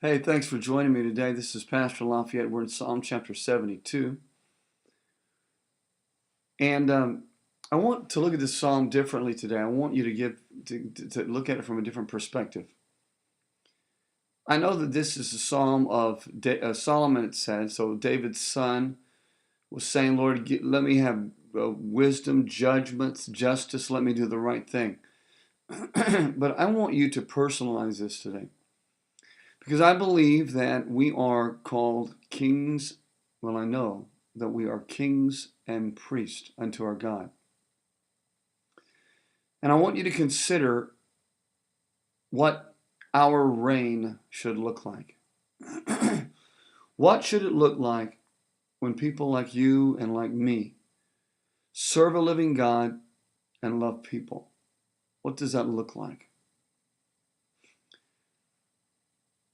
Hey, thanks for joining me today. This is Pastor Laf. We're in Psalm chapter 72. And I want to look at this psalm differently today. I want you to look at it from a different perspective. I know that this is a psalm of Solomon, it says. So David's son was saying, Lord, let me have wisdom, judgments, justice. Let me do the right thing. But I want you to personalize this today. Because I believe that we are called kings. Well, I know that we are kings and priests unto our God. And I want you to consider what our reign should look like. What should it look like when people like you and like me serve a living God and love people? What does that look like?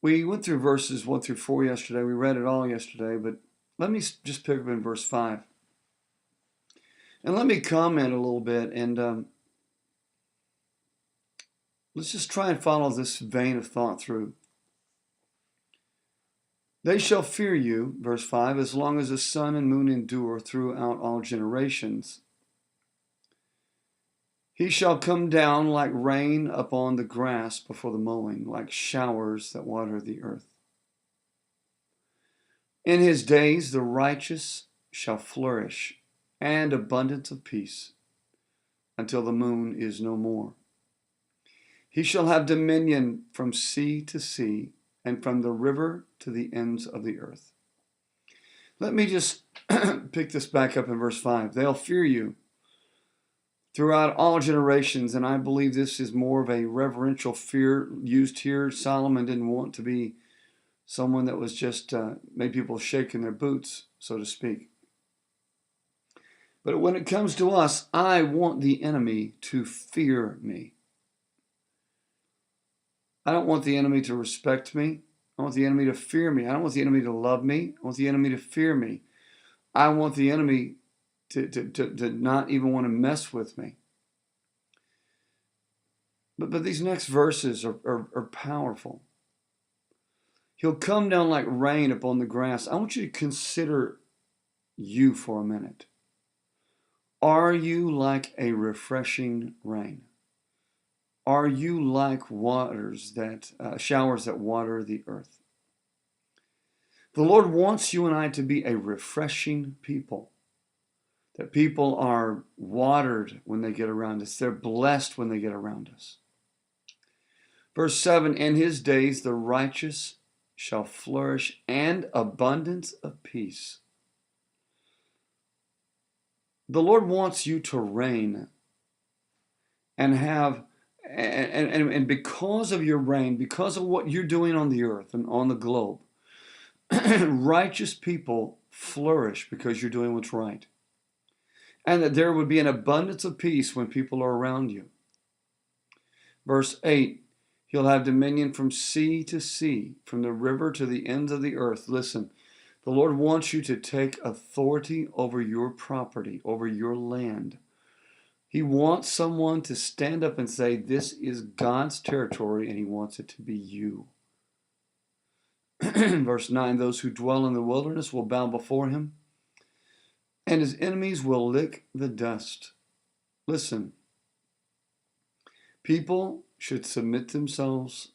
We went through verses 1 through 4 yesterday. We read it all yesterday, but let me just pick up in verse 5. And let me comment a little bit, and let's just try and follow this vein of thought through. They shall fear you, verse 5, as long as the sun and moon endure throughout all generations. He shall come down like rain upon the grass before the mowing, like showers that water the earth. In his days the righteous shall flourish, and abundance of peace, until the moon is no more. He shall have dominion from sea to sea, and from the river to the ends of the earth. Let me just pick this back up in verse 5. They'll fear you throughout all generations, and I believe this is more of a reverential fear used here. Solomon didn't want to be someone that was just made people shake in their boots, so to speak. But when it comes to us, I want the enemy to fear me. I don't want the enemy to respect me. I want the enemy to fear me. I don't want the enemy to love me. I want the enemy to fear me. I want the enemy to not even want to mess with me. But these next verses are powerful. He'll come down like rain upon the grass. I want you to consider you for a minute. Are you like a refreshing rain? Are you like showers that water the earth? The Lord wants you and I to be a refreshing people. That people are watered when they get around us. They're blessed when they get around us. Verse 7, in his days the righteous shall flourish, and abundance of peace. The Lord wants you to reign and have and because of your reign, because of what you're doing on the earth and on the globe, righteous people flourish because you're doing what's right. And that there would be an abundance of peace when people are around you. Verse 8, he'll have dominion from sea to sea, from the river to the ends of the earth. Listen, the Lord wants you to take authority over your property, over your land. He wants someone to stand up and say, this is God's territory, and he wants it to be you. Verse 9, those who dwell in the wilderness will bow before him, and his enemies will lick the dust. Listen, people should submit themselves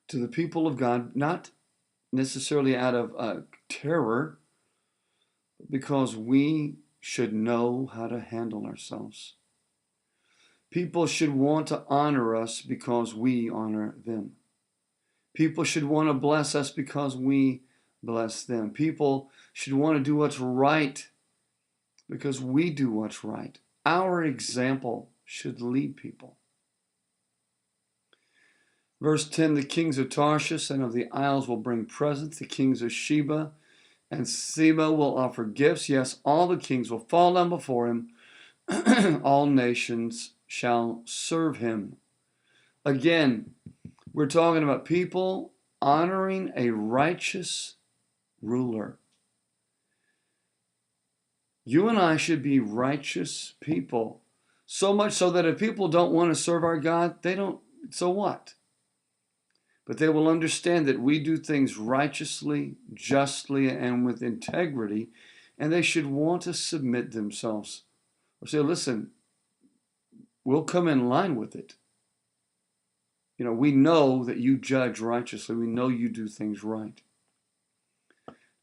to the people of God, not necessarily out of terror, but because we should know how to handle ourselves. People should want to honor us because we honor them. People should want to bless us because we bless them. People should want to do what's right because we do what's right. Our example should lead people. Verse 10, the kings of Tarshish and of the isles will bring presents. The kings of Sheba and Seba will offer gifts. Yes, all the kings will fall down before him. All nations shall serve him. Again, we're talking about people honoring a righteous ruler. You and I should be righteous people. So much so that if people don't want to serve our God, they don't, so what? but they will understand that we do things righteously, justly, and with integrity, and they should want to submit themselves or say, listen, we'll come in line with it. We know that you judge righteously. We know you do things right.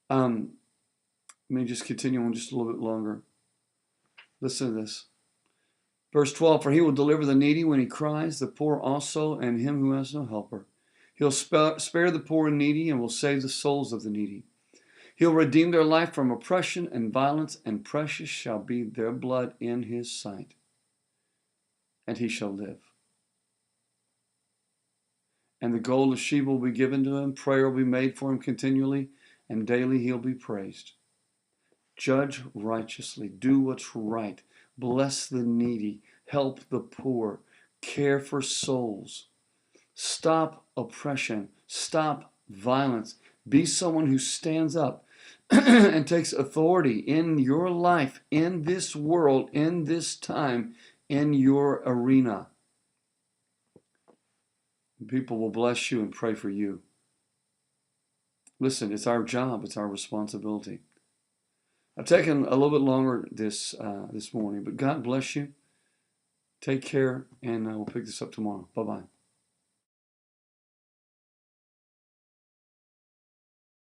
Let me just continue on just a little bit longer. Listen to this. Verse 12, for he will deliver the needy when he cries, the poor also, and him who has no helper. He'll spare the poor and needy and will save the souls of the needy. He'll redeem their life from oppression and violence, and precious shall be their blood in his sight, and he shall live. And the gold of Sheba will be given to him, prayer will be made for him continually, and daily he'll be praised. Judge righteously, do what's right, bless the needy, help the poor, care for souls. Stop oppression, stop violence. Be someone who stands up and takes authority in your life, in this world, in this time, in your arena. People will bless you and pray for you. Listen, it's our job, it's our responsibility. I've taken a little bit longer this morning, but God bless you. Take care, and we'll pick this up tomorrow. Bye-bye.